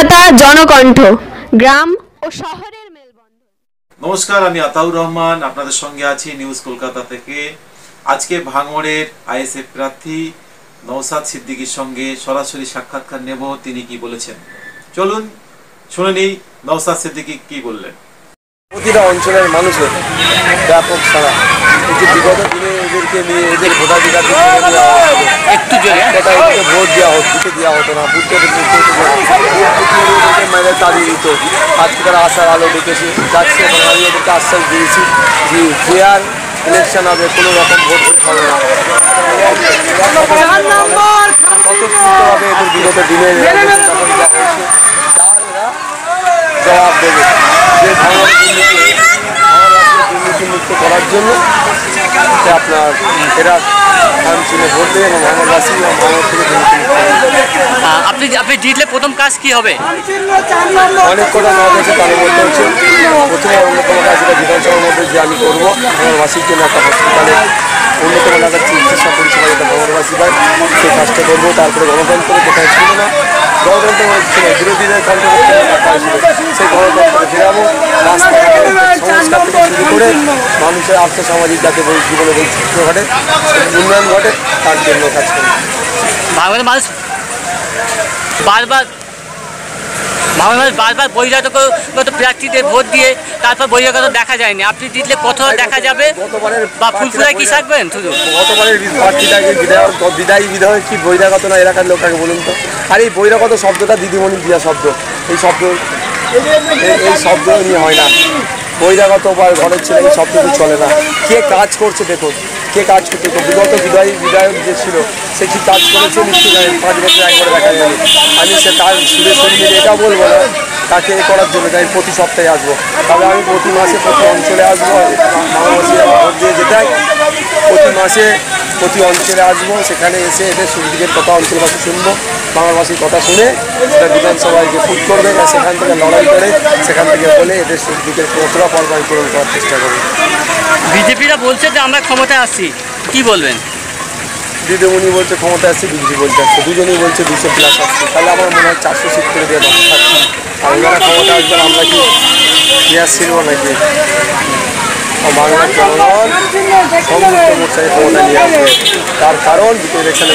কলকাতা জনকণ্ঠ গ্রাম ও শহরের মেলবন্ধন। নমস্কার, আমি আতাউর রহমান আপনাদের সঙ্গে আছি নিউজ কলকাতা থেকে। আজকে ভাঙড়ের আইএসএফ প্রার্থী নওশাদ সিদ্দিকীর সঙ্গে সরাসরি সাক্ষাৎকার নেব। তিনি কি বলেছেন চলুন শুনে নিই নওশাদ সিদ্দিকী কি বললেন। প্রতিটা অঞ্চলের মানুষের ব্যাপক সারা এই যে বিগত দিনে এদেরকে নিয়ে এদের ভোটাধিকার একটু ভোট দেওয়া হতো, দিতে দেওয়া হতো না, বুঝতে মেরে তাড়িয়ে দিত। আজকে তারা আশার আলো দেখেছে যাচ্ছে এবং আমি এদেরকে আশ্বাস দিয়েছি যে ফেয়ার ইলেকশন হবে, কোনো রকম ভোট হবে না। স্বতঃস্ফূর্তভাবে এদের বিগত দিনে জবাব দেবে যে দুর্নীতিমুক্ত করার জন্য আপনার এরা চিনে ভোট দেবে এবং ভাঙড়বাসী এবং ভাঙড় থেকে আপনি জিতলে প্রথম কাজ কি হবে? অনেক কটা কাজ আছে, তার মধ্যে হচ্ছে প্রথমে অন্যতম কাজ যেটা বিধানসভার মধ্যে যে আমি করবো ভাঙড়বাসীর জন্য একটা হসপিটালে উন্নত মানের চিকিৎসা পরিষেবা যেটা ভাঙড়বাসী পায় সেই কাজটা করবো। তারপরে গণতন্ত্র যেটা ছিল না, গণতন্ত্র ছিল বিরোধীদের কন্ট্রোল সেই গণতন্ত্রে ফেরাবো। রাস্তাঘাটে সংস্কার থেকে শুরু করে মানুষের আর্থসামাজিক যাতে জীবনে বৈচিত্র্য ঘটে, উন্নয়ন ঘটে, তার জন্য কাজ করবো। ভাঙড়ের মানুষ বারবার বহিরাগত প্রার্থীদের ভোট দিয়ে তারপর বহিরাগত দেখা যায়নি। আপনি জিতলে কত দেখা যাবে বা ফুলফুলায় কি থাকবেন? শুধু গতবারের প্রার্থীটাকে বিদায়ী বিধায়ক কি বহিরাগত না এলাকার লোকটাকে বলুন তো। আর এই বহিরাগত শব্দটা দিদিমণি দিয়া শব্দ, এই শব্দ নিয়ে হয় না। বহিরাগত বা ঘরের ছেলে এই শব্দ চলে না। কে কাজ করছে দেখুন, কে কাজ করছে দেখুন। বিগত বিধায়ক যে ছিল সে কি কাজ করেছে নিশ্চয়ই 5 বছর একবারে দেখা যাবে। আমি সে তার সুরে শুনিয়ে এটা বলবো না তাকে এ করার জন্য যে আমি প্রতি সপ্তাহে আসবো, তবে আমি প্রতি মাসে প্রতি অঞ্চলে আসবো। ভাঙড়বাসী ভোট দিয়ে যেটাই প্রতি মাসে প্রতি অঞ্চলে আসবো, সেখানে এসে এদের সুবিধের কথা অঞ্চলবাসী শুনবো, বাংলাবাসীর কথা শুনে সেটা বিধানসভায় যে ফুট করবে সেখান থেকে লড়াই করে সেখান থেকে বলে এদের সুবিধের কতটা পর্যায় পূরণ করার চেষ্টা করবো। বিজেপিরা বলছে যে আমরা ক্ষমতায় আসছি, কি বলবেন? দিদিমণি বলছে ক্ষমতা আসছে, বিজেপি বলছে আসছে, দুজনেই বলছে 200+ আসছে। তাহলে আমার মনে হয় 400 সিট করে দেওয়া দরকার। আর ওনারা ক্ষমতা আসবেন, আমরা কি পেঁয়াজ ছিলব নাকি? বাংলার জনগণ সমস্ত মোর্চায় ক্ষমতা নিয়ে আসবে। তার কারণ দ্বিতীয় ইলেকশনে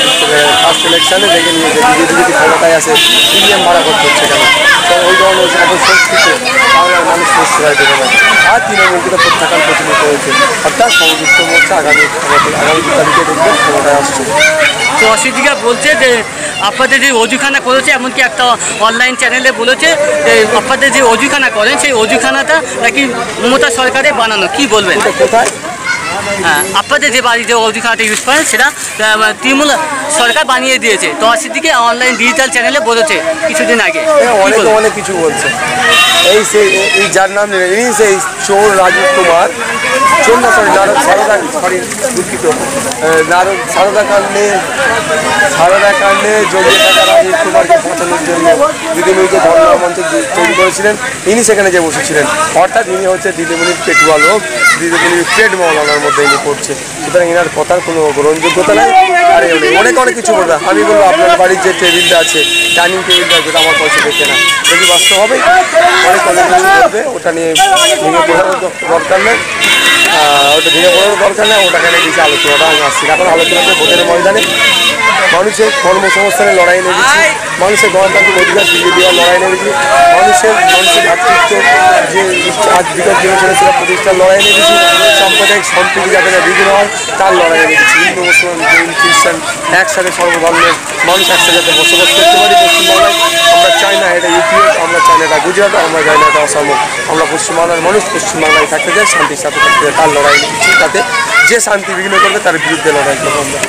ফার্স্ট ইলেকশনে দেখে নিয়েছে বিজেপি যদি ক্ষমতায় আসে ইভিএম ভাড়া করতে হচ্ছে কেন? তো ওই ধরনের এত শক্তিতে বাংলার মানুষ প্রশ্রয় দেবে না। আর তৃণমূলকে প্রত্যাখ্যান প্রচলিত হয়েছে, অর্থাৎ সংযুক্ত মোর্চা আগামী 2 তারিখে দেখবেন ক্ষমতায় আসছে। তো অসিদ্দিকা বলছে যে আপনাদের যে অজুখানা করেছে, এমনকি একটা অনলাইন চ্যানেলে বলেছে যে আপনাদের যে অজুখানা করেন সেই অজুখানাটা নাকি মমতা সরকারে বানানো, কি বলবেন? কোথায়? হ্যাঁ, আপনাদের যে বাড়ি যে অজুখানাটা ইউজ করেন সেটা তৃণমূল সরকার বানিয়ে দিয়েছে। তো অসিদ্দিকে অনলাইন ডিজিটাল চ্যানেলে বলেছে কিছুদিন আগে। অনেক কিছু বলছে। এই যার নাম নেই সেই চোর রাজীব কুমার, চোর না সরি নারদ সারদা দুঃখিত সারদা কাণ্ডে জড়িয়ে থাকা রাজীব কুমারকে বাঁচানোর জন্য দিদিমণিকে ধর্ম মঞ্চ তৈরি করেছিলেন। ইনি সেখানে যে বসেছিলেন, অর্থাৎ ইনি হচ্ছে দিদিমণির পেটুয়া লোক, দিদিমণির পেট মহলার মধ্যে ইনি পড়ছে। সুতরাং এনার কথার কোনো গ্রহণযোগ্যতা নাই। আর অনেক কিছু বলবে। আমি বলবো আপনার বাড়ির যে টেবিলটা আছে, ডাইনিং টেবিলটা, যেটা আমার পয়সা দেখে না, যদি বাস্তব হবে অনেক কিছু করবে। ওটা নিয়ে ভেঙে পড়ারও দরকার নেই, ওটাকে নিয়ে কিছু আলোচনাটা আমি আসছি। এখন আলোচনাতে ভোটের ময়দানে মানুষের কর্মসংস্থানের লড়াই নেমেছি, মানুষের গণতান্ত্রিক অধিকার ফিরিয়ে দেওয়ার লড়াই নেমেছি, মানুষের ভাতৃত্ব যে আজ বিগত দিনে চলেছিল প্রতিষ্ঠার লড়াই নেমেছি, সাম্প্রদায়িক সম্প্রীতি যাতে না বিঘ্ন হয় তার লড়াই নেমেছি। হিন্দু মুসলমান জৈন খ্রিস্টান একসাথে সর্বধর্মের মানুষ একসাথে যাতে বসবাস করতে পারি পশ্চিমবাংলায়। আমরা চাই না এটা ইউপি, আমরা চাই না এটা গুজরাট, আমরা চাই না এটা আসাম। আমরা পশ্চিমবাংলার মানুষ পশ্চিমবাংলায় থাকতে চাই, শান্তির সাথে থাকতে চাই, তার লড়াই নেমেছি। তাতে যে শান্তি বিঘ্ন করবে তার বিরুদ্ধে লড়াই করবো আমরা।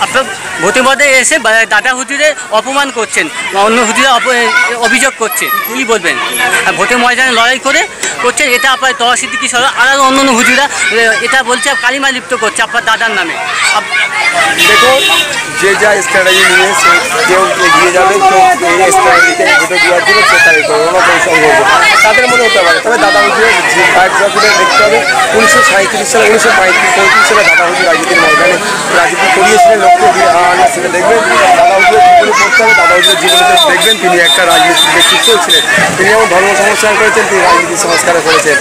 আপনার ভোটের মধ্যে এসে দাদা হুজুরের অপমান করছেন, অন্য হুজুরে অভিযোগ করছে, কি বলবেন? ভোটের ময়দানে লড়াই করছে, এটা আপনার নওশাদ সিদ্দিকী সহ আরও অন্য হুজুরা এটা বলছে কালিমা লিপ্ত করছে আপনার দাদার নামে। দেখুন, যে যা স্ট্র্যাটেজি নিয়ে কেউ এগিয়ে যাবে, কেউ এই স্ট্র্যাটেজিতে ভোটে দেওয়ার জন্য সে তাই করবে, কোনো পরিশ্রম করবো। তাদের মনে হতে পারে, তবে দাদা হুজুরের বায়োগ্রাফিটা দেখতে হবে। 1937 সালে 1935 সালে দাদা হুজুর রাজনীতির ময়দানে রাজনীতি করিয়েছিলেন, লক্ষ্য দিয়ে আনিয়েছিলেন। দেখবেন দাদা হুজুরের জীবনে পড়তে হবে, দাদা হুজুরের জীবনে দেখবেন তিনি একটা রাজনীতির ব্যক্তিত্ব ছিলেন। তিনি যেমন ধর্ম সংস্কার করেছেন, তিনি রাজনীতি সংস্কার করেছেন,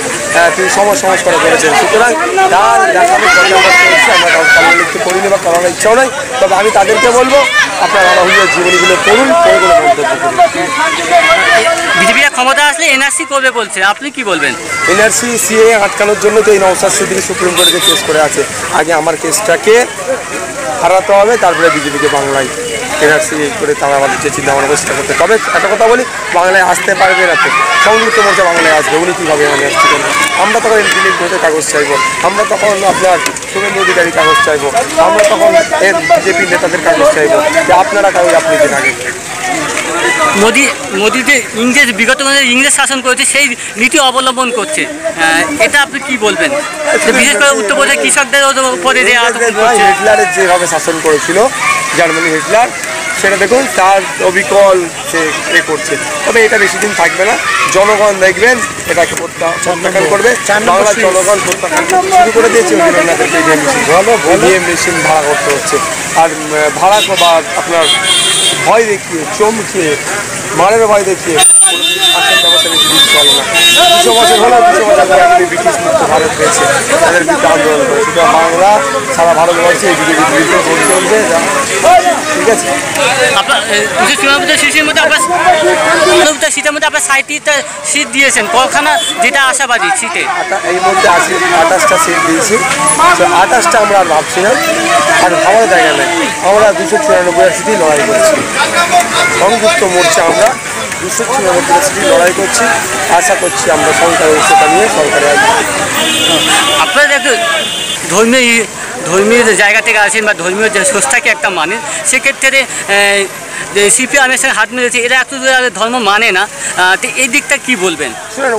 তিনি সমাজ সংস্কার করেছেন। সুতরাং তার দেখানো কথা আমরা শুনছি, আমরা কারণ লিখতে করিনি বা করার ইচ্ছাও নয়। তবে আমি তাদেরকে বলবো আপনার দাদা হুজুরের জীবনীগুলো পড়ুন, পড়ে কোনো মন্তব্য করুন। বিজেপিরা ক্ষমতা আসলে এনআরসি করবে বলছে, আপনি কি বলবেন? এনআরসি সিএ আটকানোর জন্য তো এই নওশাদ সিদ্দিকী সুপ্রিম কোর্টে কেস করে আছে। আগে আমার কেসটাকে হারাতে হবে, তারপরে বিজেপিকে বাংলায় এনআরসি করে তারা আমাদের যে চিন্তা ভাবনা চেষ্টা করতে। তবে একটা কথা বলি, বাংলায় আসতে পারবে না তো, সংযুক্ত মোর্চা বাংলায় আসবে, উনি কীভাবে এনআরসি করবেন? আমরা তখন দিলীপ ঘোষের কাগজ চাইবো, আমরা তখন আপনার শুভেন্দু অধিকারী কাগজ চাইবো, আমরা তখন এর বিজেপি নেতাদের কাগজ চাইবো যে আপনারা কাগজ আপনি দিন আগে। মোদি যে বিগত ইংরেজ শাসন করেছে সেই নীতি অবলম্বন করছে, এটা আপনি কি বলবেন? বিশেষ করে উত্তরপ্রদেশের কৃষকদের উপরে যে হিটলারের যেভাবে শাসন করেছিল জার্মানি হিটলার, সেটা দেখুন তার অবিকল সে করছে। তবে এটা বেশি দিন থাকবে না, জনগণ দেখবেন এটাকে প্রত্যাখ্যান করবে। বাংলার জনগণ প্রত্যাখ্যান করতে শুরু করে দিয়েছে। ইভিএম মেশিন ভাড়া করতে হচ্ছে, আর ভাড়া বা আপনার ভয় দেখিয়ে, চমকিয়ে, মারের ভয় দেখিয়ে শাসন ব্যবস্থা বেশি দিন চলে না। 200 বছর হলো, 200 বছর পরে ব্রিটিশ মুক্ত ভারত পেয়েছে, তাদের বিরুদ্ধে আন্দোলন করে। সুতরাং বাংলা সারা ভারতবর্ষে এই বিজেপির বিরুদ্ধে ভোট চলবে। ঠিক আছে, আপনার সিটের মধ্যে আপনার 60টা সিট দিয়েছেন, কখানা যেটা আশাবাদী সিটে? এই মধ্যে 28টা সিট দিয়েছি, 28টা আমরা আর ভাবছি না, আর ভাবার জায়গা নেই। আমরা 294 সিটই লড়াই করছি, সংযুক্ত মোর্চা আমরা 294 সিটই লড়াই করছি। আশা করছি আমরা সরকারের উচ্চতা নিয়ে সরকারে আসবো। আপনারা ধর্মীয় জায়গা থেকে আসেন বা ধর্মীয় যে সংস্থাকে একটা মানেন, সেক্ষেত্রে সিপিএমের সঙ্গে হাত মিলেছে, এরা একটু ধর্ম মানে না, তো এই দিকটা কি বলবেন? শুনেন,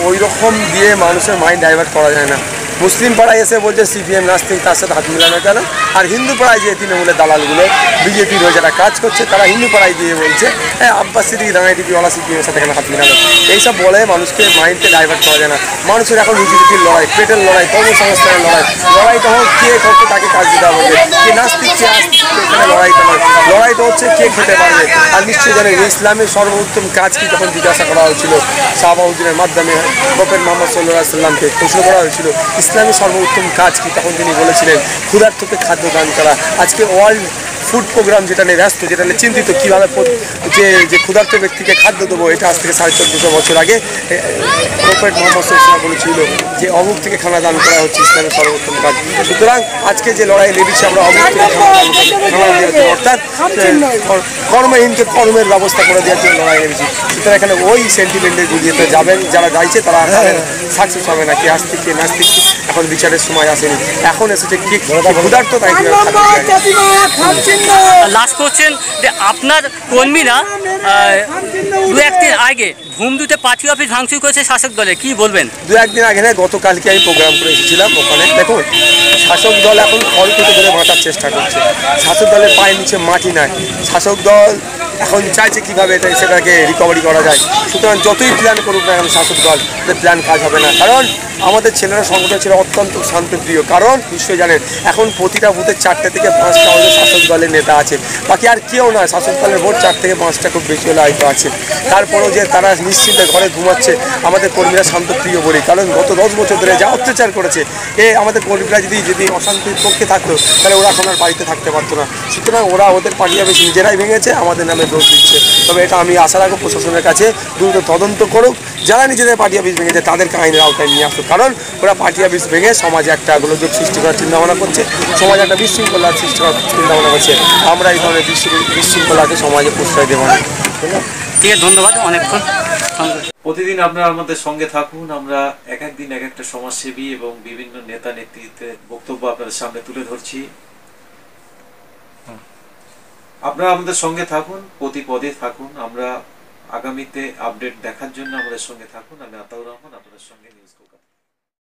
ওই রকম দিয়ে মানুষের মাইন্ড ডাইভার্ট করা যায় না। মুসলিম পাড়ায় এসে বলছে সিপিএম নাস্তিক, তার সাথে হাত মিলানো কেন? আর হিন্দু পাড়ায় যে তৃণমূলের দালালগুলো বিজেপির হয়ে যারা কাজ করছে, তারা হিন্দু পাড়ায় গিয়ে বলছে হ্যাঁ আব্বাস সিদ্দিকী রাঙাইটিপিওয়ালা সিপিএমের সাথে কেন হাত মিলানো? এইসব বলে মানুষকে মাইন্ডকে ডাইভার্ট করা যায় না। মানুষের এখন রুজিরুটির লড়াই, পেটের লড়াই, কর্মসংস্থানের লড়াই। লড়াইটা হোক কে করতে তাকে কাজ দিতে হবে, কে নাস্তিক কে আস্তিক, এখানে লড়াইটা নয়। লড়াইটা হচ্ছে কে খেতে পারবে। আর নিশ্চয়ই জানেন ইসলামের সর্বোত্তম কাজ কি যখন জিজ্ঞাসা করা হয়েছিল সাহাবাউদ্দিনের মাধ্যমে প্রফেট মুহাম্মদ সাল্লাল্লাহু আলাইহি ওয়াসাল্লামকে প্রশ্ন করা হয়েছিল ইসলামের সর্বোত্তম কাজ কি, তখন তিনি বলেছিলেন ক্ষুধার্তকে খাদ্য দান করা। আজকে ওয়ার্ল্ড ফুড প্রোগ্রাম যেটা নিয়ে ব্যস্ত, যেটা নিয়ে চিন্তিত কীভাবে যে ক্ষুধার্ত ব্যক্তিকে খাদ্য দেবো, এটা আজ থেকে 1450 বছর আগে প্রফেট মুহাম্মদ সাল্লাল্লাহু আলাইহি ওয়াসাল্লাম বলেছিল যে অমুক থেকে খানা দান করা হচ্ছে ইসলামের সর্বোত্তম কাজ। সুতরাং আজকে যে লড়াই লেগেছে আমরা অমুক থেকে খানা দিয়ে, অর্থাৎ কর্মহীনকে কর্মের ব্যবস্থা করে দেওয়ার জন্য লড়াই লেগেছি। সুতরাং এখানে ওই সেন্টিমেন্টের গুলিয়েতে যাবেন যারা গাইছে, তারা সাকসেস হবে না। কে আস্তিক কে নাস্তিক এখন বিচারের সময় আসেনি, এখন এসেছে কি ক্ষুধার্ত তাই লাস্ট কোশ্চেন, যে আপনার কর্মীরা 2-1 দিন আগে ভূমদুতে পার্টি অফিস ভাঙচুর করেছে শাসক দলে, কি বলবেন? 2-1 দিন আগে না, গতকালকে আমি প্রোগ্রাম করে এসেছিলাম ওখানে। দেখুন, শাসক দল এখন ফল থেকে ধরে বাঁচার চেষ্টা করছে। শাসক দলের পায়ের নিচে মাটি নাই। শাসক দল এখন চাইছে কীভাবে সেটাকে রিকভারি করা যায়। সুতরাং যতই প্ল্যান করুক না এখন শাসক দল, প্ল্যান কাজ হবে না। কারণ আমাদের ছেলেরা সংগঠন ছিল অত্যন্ত শান্তপ্রিয়। কারণ নিশ্চয়ই জানেন এখন প্রতিটা বুথে 4টে থেকে 5টা আমাদের শাসক দলের নেতা আছে, বাকি আর কেউ না। শাসক দলের ভোট 4 থেকে 5টা খুব বেশি হলে হয়তো আছে। তারপরেও যে তারা নিশ্চিন্তে ঘরে ঘুমাচ্ছে আমাদের কর্মীরা শান্তপ্রিয় বলি। কারণ গত 10 বছর ধরে যা অত্যাচার করেছে, আমাদের কর্মীরা যদি অশান্তির পক্ষে থাকতো তাহলে ওরা এখন আর বাড়িতে থাকতে পারতো না। সুতরাং ওরা ওদের পার্টি অফিস নিজেরাই ভেঙেছে, আমাদের নামে দোষ দিচ্ছে। তবে এটা আমি আশা রাখবো প্রশাসনের কাছে দ্রুত তদন্ত করুক, যারা নিজেদের পার্টি অফিস ভেঙেছে তাদেরকে আইনের আওতায় নিয়ে আসুক। কারণ ওরা পার্টি অফিস ভেঙে সমাজে একটা গোলযোগ সৃষ্টি করার চিন্তাভাবনা করছে, সমাজে একটা বিশৃঙ্খলার সৃষ্টি করার চিন্তাভাবনা করছে। আমরা এই ধরনের বিশৃঙ্খলাকে সমাজে প্রশ্রয় দেবো না। ঠিক আছে, ধন্যবাদ অনেকক্ষণ। প্রতিদিন আপনারা আমাদের সঙ্গে থাকুন। আমরা এক একদিন এক একটা সমাজসেবী এবং বিভিন্ন নেতা নেতৃত্বের বক্তব্য আপনাদের সামনে তুলে ধরছি। আপনারা আমাদের সঙ্গে থাকুন, প্রতি পদে থাকুন। আমরা আগামীতে আপডেট দেখার জন্য আমাদের সঙ্গে থাকুন। আমি আতাউর রহমান, আপনাদের সঙ্গে নিউজ কলকাতা।